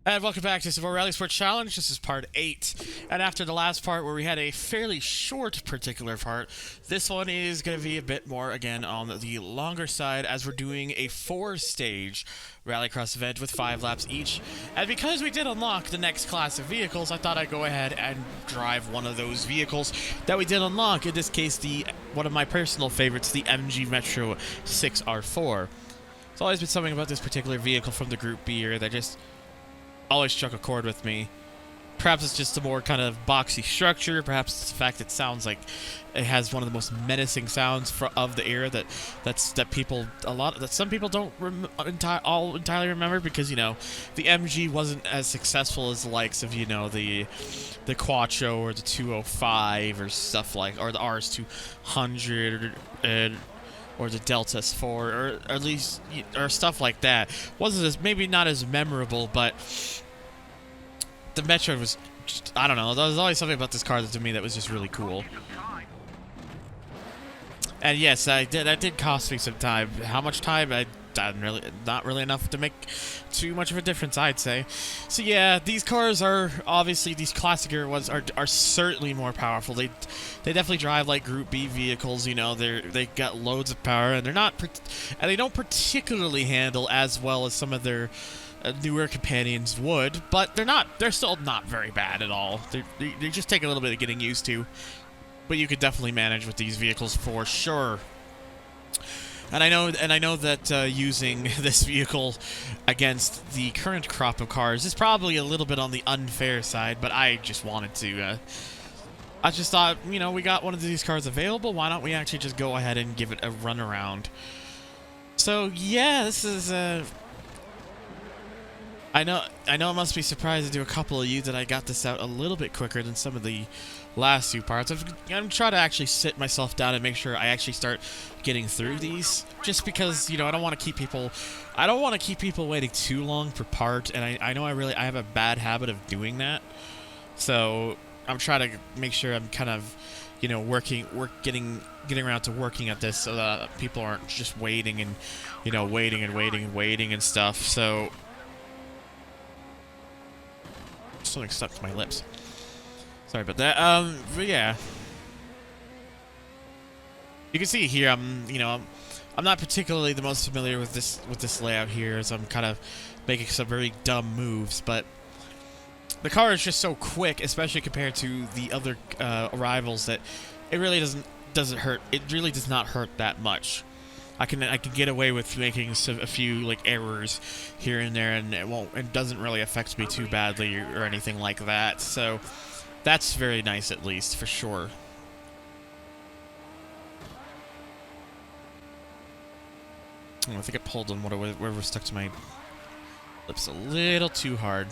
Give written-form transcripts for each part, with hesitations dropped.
And welcome back to some more RalliSport Challenge. This is part 8. And after the last part where we had a fairly short particular part, this one is going to be a bit more, again, on the longer side as we're doing a 4-stage rallycross event with 5 laps each. And because we did unlock the next class of vehicles, I thought I'd go ahead and drive one of those vehicles that we did unlock. In this case, one of my personal favorites, the MG Metro 6R4. There's always been something about this particular vehicle from the Group B here that just always struck a chord with me. Perhaps it's just a more kind of boxy structure. Perhaps it's the fact that it sounds like it has one of the most menacing sounds of the era that some people don't entirely remember, because the MG wasn't as successful as the likes of the Quattro or the 205 or stuff like, or the RS200 or the Delta S4 or at least or stuff like that. Wasn't maybe not as memorable, but the Metro was just, I don't know, there was always something about this car to me that was just really cool. And yes, that did cost me some time. How much time? Not really enough to make too much of a difference, I'd say. So yeah, these cars are obviously, these classic era ones are certainly more powerful. They definitely drive like Group B vehicles. They got loads of power, and they don't particularly handle as well as some of their newer companions would, but they're still not very bad at all. They just take a little bit of getting used to, but you could definitely manage with these vehicles for sure. And I know that using this vehicle against the current crop of cars is probably a little bit on the unfair side, but I just wanted to I just thought, we got one of these cars available, why don't we actually just go ahead and give it a run around. So yeah, this is I know it must be surprising to a couple of you that I got this out a little bit quicker than some of the last 2 parts. I'm trying to actually sit myself down and make sure I actually start getting through these, just because I don't want to keep people waiting too long per part, and I know I have a bad habit of doing that. So I'm trying to make sure I'm kind of getting around to working at this so that people aren't just waiting and waiting and stuff. So something stuck to my lips. Sorry about that. But yeah, you can see here I'm not particularly the most familiar with this layout here, as I'm kind of making some very dumb moves. But the car is just so quick, especially compared to the other arrivals, that it really doesn't hurt. It really does not hurt that much. I can get away with making a few errors here and there, and it doesn't really affect me too badly or anything like that. So that's very nice, at least, for sure. Oh, I think I pulled on whatever stuck to my lips a little too hard.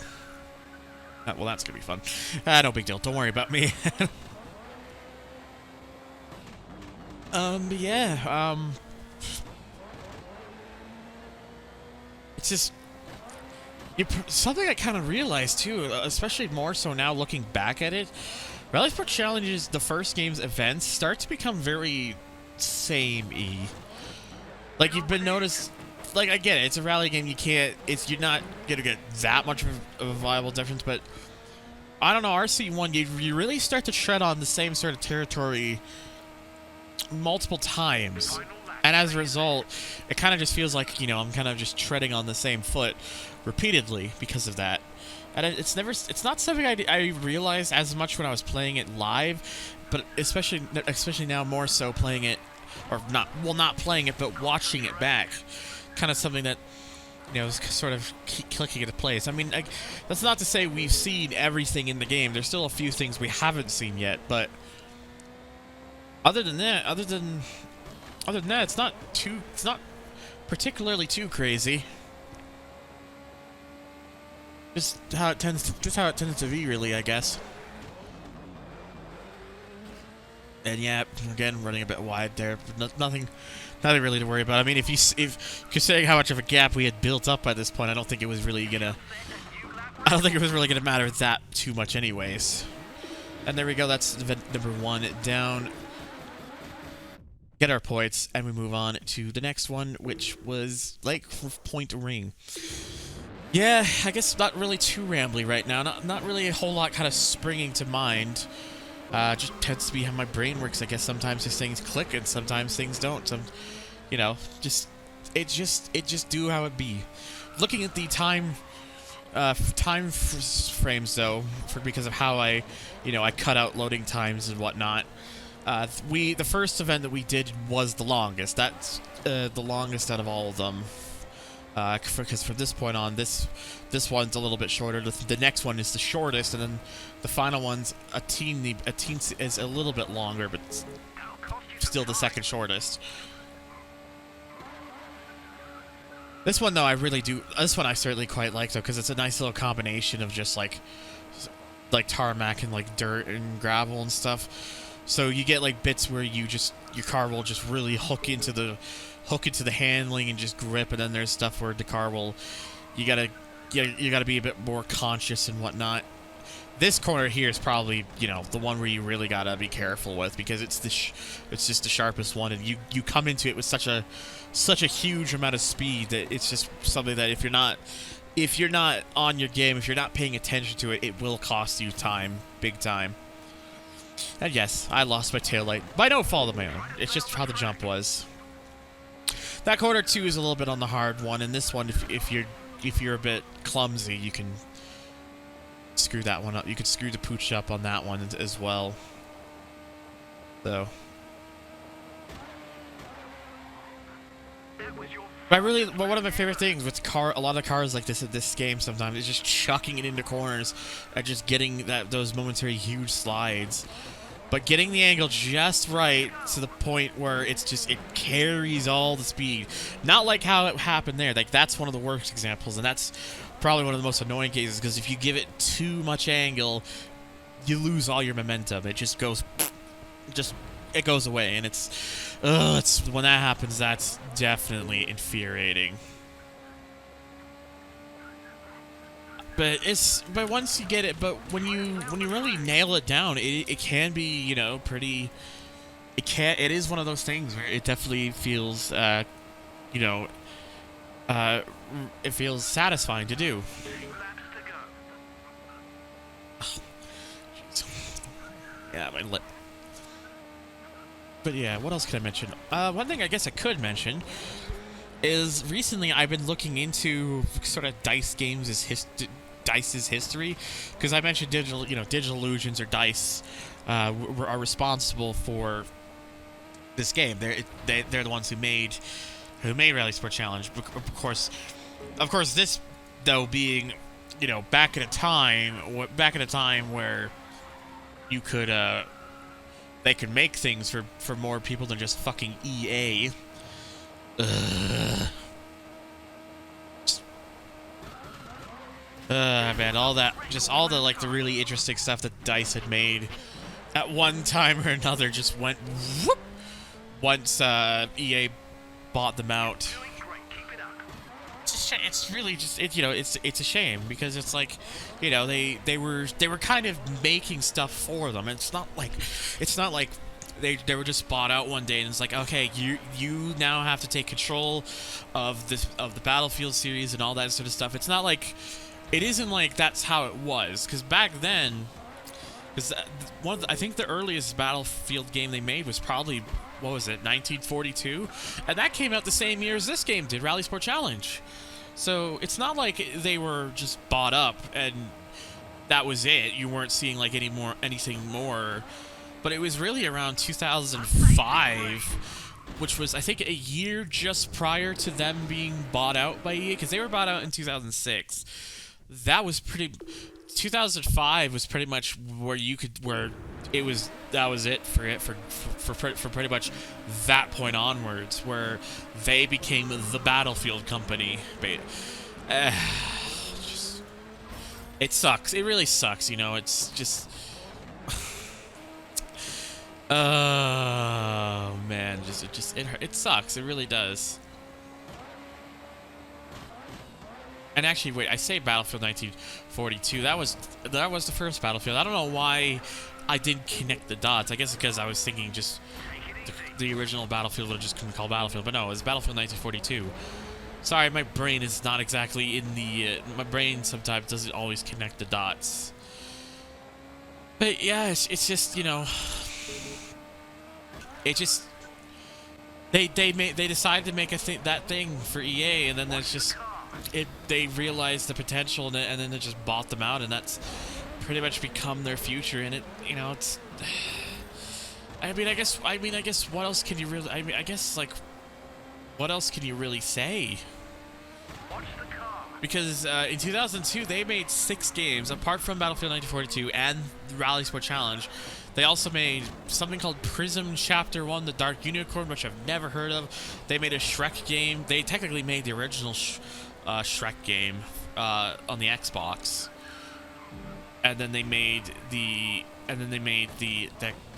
Well, that's gonna be fun. No big deal. Don't worry about me. But yeah, it's just something I kind of realized too, especially more so now looking back at it. RalliSport Challenges, the first game's events, start to become very samey. Like, you've been noticed. Like, I get it, it's a rally game. You're not gonna get that much of a viable difference, but I don't know. RC1, you really start to tread on the same sort of territory multiple times. And as a result, it kind of just feels like, I'm kind of just treading on the same foot repeatedly because of that. And it's not something I realized as much when I was playing it live, but especially now more so playing it, or not playing it, but watching it back. Kind of something that, is sort of clicking into place. I mean, that's not to say we've seen everything in the game. There's still a few things we haven't seen yet, but other than that, it's not particularly too crazy. Just how it tends to be, really, I guess. And yeah, again, running a bit wide there. Nothing really to worry about. I mean, if considering how much of a gap we had built up by this point, I don't think it was really gonna matter that too much, anyways. And there we go. That's event number 1 down. Get our points, and we move on to the next one, which was Lakepoint Ring. Yeah, I guess not really too rambly right now. Not really a whole lot kind of springing to mind. Just tends to be how my brain works. I guess sometimes these things click and sometimes things don't. You know, it just do how it be. Looking at the time frames though, because of how I cut out loading times and whatnot. The first event that we did was the longest. That's the longest out of all of them. Because from this point on, this one's a little bit shorter. The next one is the shortest, and then the final one's a teeny is a little bit longer, but still the second shortest. This one though, I really do. This one I certainly quite like though, because it's a nice little combination of just like tarmac and like dirt and gravel and stuff. So you get like bits where your car will just really hook into the handling and just grip, and then there's stuff where the car will you gotta be a bit more conscious and whatnot. This corner here is probably the one where you really gotta be careful with, because it's just the sharpest one, and you come into it with such a huge amount of speed that it's just something that if you're not on your game, if you're not paying attention to it, it will cost you time, big time. And yes, I lost my taillight by no fault of my own. It's just how the jump was. That corner 2 is a little bit on the hard one, and this one, if you're a bit clumsy, you can screw that one up. You could screw the pooch up on that one as well. So, but one of my favorite things with a lot of cars like this at this game sometimes is just chucking it into corners and just getting those momentary huge slides. But getting the angle just right to the point where it carries all the speed. Not like how it happened there. Like, that's one of the worst examples, and that's probably one of the most annoying cases, because if you give it too much angle, you lose all your momentum. It just goes, it goes away, and it's when that happens, that's definitely infuriating. But once you get it, but when you really nail it down, it can be pretty. It is one of those things where it definitely feels it feels satisfying to do. Yeah, my lip. But yeah, what else could I mention? One thing I guess I could mention is recently I've been looking into sort of dice games' Dice's history, because I mentioned Digital Illusions or Dice are responsible for this game. They're the ones who made RalliSport Challenge. Of course, this though being back in a time where you could they could make things for more people than just fucking EA. Man, all the really interesting stuff that DICE had made at one time or another just went whoop once EA bought them out. It's really just it's a shame, because it's like they were kind of making stuff for them. It's not like they were just bought out one day and it's like, okay, you now have to take control of the Battlefield series and all that sort of stuff. It's not like, it isn't like that's how it was, because back then, I think the earliest Battlefield game they made was probably, what was it, 1942, and that came out the same year as this game did, RalliSport Challenge. So it's not like they were just bought up and that was it. You weren't seeing like anything more. But it was really around 2005, which was, I think, a year just prior to them being bought out by EA, because they were bought out in 2006. 2005 was pretty much that was it for pretty much that point onwards, where they became the Battlefield company. It sucks. It really sucks. It's just. Oh man, it sucks. It really does. And actually, wait, I say Battlefield 1942. That was the first Battlefield. I don't know why I didn't connect the dots. I guess because I was thinking just the original Battlefield would have just been called Battlefield. But no, it was Battlefield 1942. Sorry, my brain is not exactly in the... my brain sometimes doesn't always connect the dots. But yeah, it's just, you know... It just... They decided to make that thing for EA, and then there's just... They realized the potential, and then they just bought them out, and that's pretty much become their future. And it, you know, it's... I mean, I guess what else can you really... I guess, like... What else can you really say? Because in 2002, they made 6 games, apart from Battlefield 1942 and RalliSport Challenge. They also made something called Prism Chapter 1, The Dark Unicorn, which I've never heard of. They made a Shrek game. They technically made the original Shrek game on the Xbox. And then they made the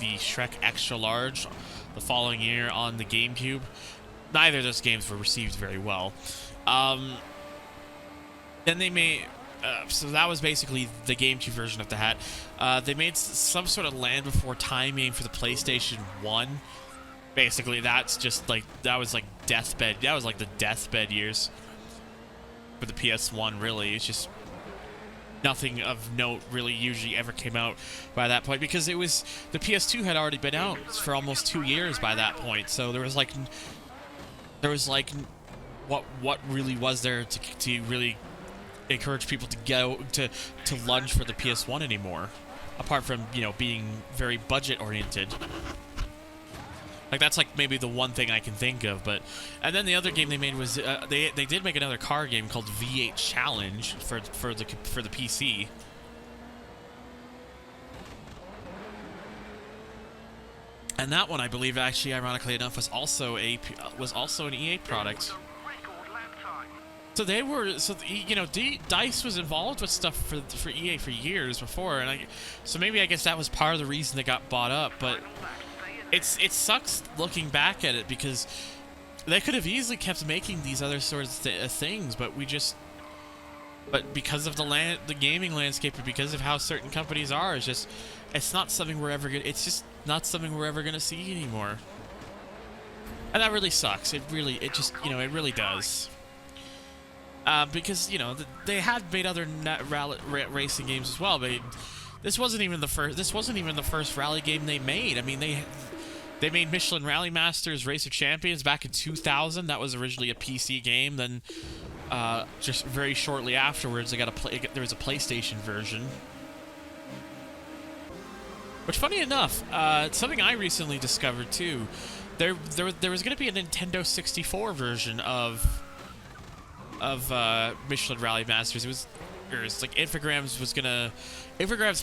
Shrek Extra Large the following year on the GameCube. Neither of those games were received very well. Then they made... so that was basically the GameCube version of the hat. They made some sort of Land Before Time game for the PlayStation 1. Basically, that's just like... That was like deathbed... That was like the deathbed years for the PS1, really. It's just... Nothing of note really usually ever came out by that point, because it was... The PS2 had already been out for almost 2 years by that point, so there was like... what really was there to really encourage people to go to lunge for the PS1 anymore, apart from, you know, being very budget oriented. Like, that's like maybe the one thing I can think of. But and then the other game they made was they did make another car game called V8 Challenge for the PC. And that one, I believe, actually, ironically enough, was also an EA product. So they were, you know, DICE was involved with stuff for EA for years before, and so maybe I guess that was part of the reason they got bought up. But it sucks looking back at it, because they could have easily kept making these other sorts of things, but because of the gaming landscape, and because of how certain companies are, it's not something we're ever gonna. It's just not something we're ever gonna see anymore, and that really sucks. It really does. Because, you know, they had made other racing games as well, but this wasn't even the first rally game they made. I mean, they made Michelin Rally Masters Race of Champions back in 2000. That was originally a PC game. Then, just very shortly afterwards, there was a PlayStation version. Which, funny enough, something I recently discovered too. There was going to be a Nintendo 64 version of Michelin Rally Masters. It was like Infogrames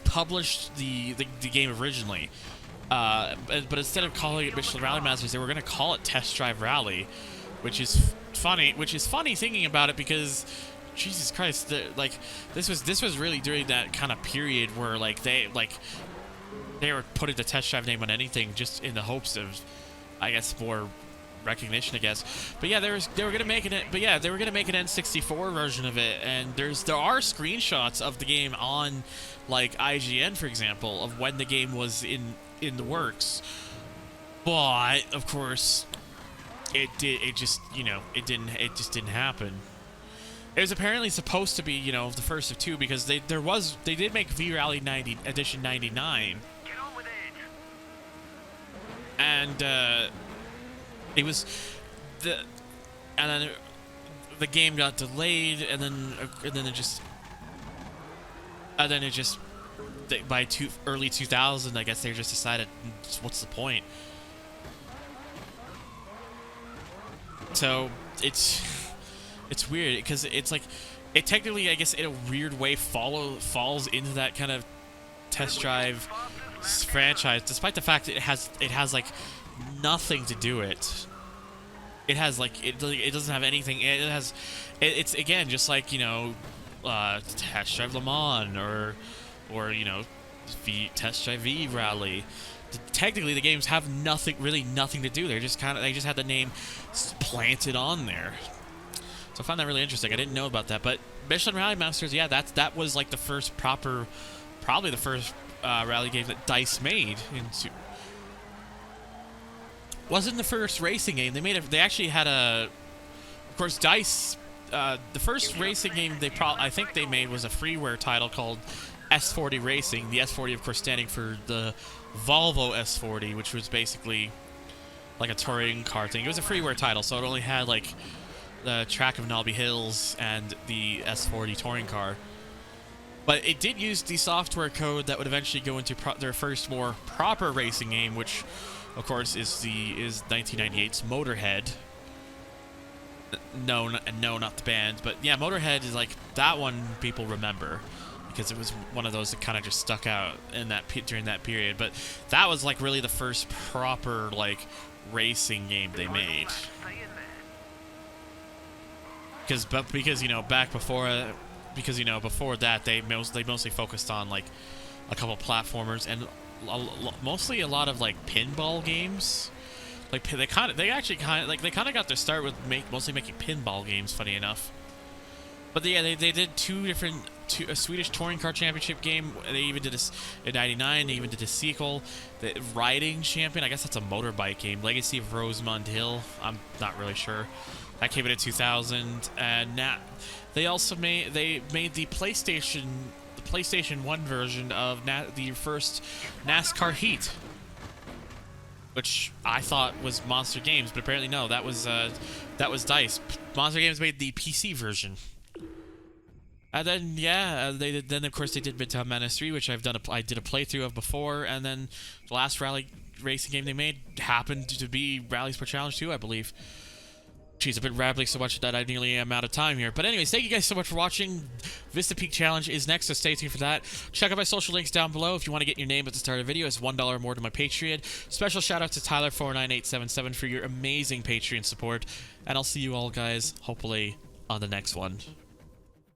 published the game originally, but instead of calling it Michelin Rally Masters, they were going to call it Test Drive Rally, which is funny thinking about it, because Jesus Christ, this was really during that kind of period where they were putting the Test Drive name on anything just in the hopes of, I guess, more recognition, I guess. But yeah, they were gonna make it. But yeah, they were gonna make an N64 version of it, and there are screenshots of the game on, like, IGN, for example, of when the game was in the works. But of course, it just didn't happen. It was apparently supposed to be, you know, the first of 2, because they did make V-Rally 90 Edition 99. And it was then the game got delayed, and then it just by early 2000, I guess they just decided, what's the point? So it's weird, because it's like, it technically, I guess, in a weird way falls into that kind of Test Drive franchise, despite the fact that it has like nothing to do it. It has like it doesn't have anything. It's again just like, you know, Test Drive Le Mans or you know, Test Drive V Rally. Technically, the games have nothing to do. They just had the name planted on there. So I found that really interesting. I didn't know about that, but Michelin Rally Masters, yeah, that was like the first probably the first rally game that DICE made. Wasn't the first racing game. They actually had a course, DICE, the first racing game I think they made was a freeware title called S40 Racing. The S40, of course, standing for the Volvo S40, which was basically like a touring car thing. It was a freeware title, so it only had like the track of Nolby Hills and the S40 touring car. But it did use the software code that would eventually go into their first more proper racing game, which, of course, is 1998's Motorhead. No, not the band, but yeah, Motorhead is like that one people remember because it was one of those that kind of just stuck out in that during that period. But that was like really the first proper like racing game they made. Because you know back before before that they mostly focused on like a couple platformers and mostly a lot of like pinball games. Like they kind of got their start with mostly making pinball games. Funny enough, but yeah, they did a Swedish touring car championship game. They even did in '99. They even did a sequel, the Riding Champion. I guess that's a motorbike game. Legacy of Rosemont Hill. I'm not really sure. That came in 2000, and they also made the PlayStation 1 version of the first NASCAR Heat, which I thought was Monster Games, but apparently no, that was DICE. Monster Games made the PC version. And then then of course they did Midtown Madness 3, which I did a playthrough of before, and then the last rally racing game they made happened to be RalliSport Challenge 2, I believe. Jeez, I've been rambling so much that I nearly am out of time here. But anyways, thank you guys so much for watching. Vista Peak Challenge is next, so stay tuned for that. Check out my social links down below if you want to get your name at the start of the video. It's $1 or more to my Patreon. Special shout out to Tyler49877 for your amazing Patreon support. And I'll see you all guys, hopefully, on the next one.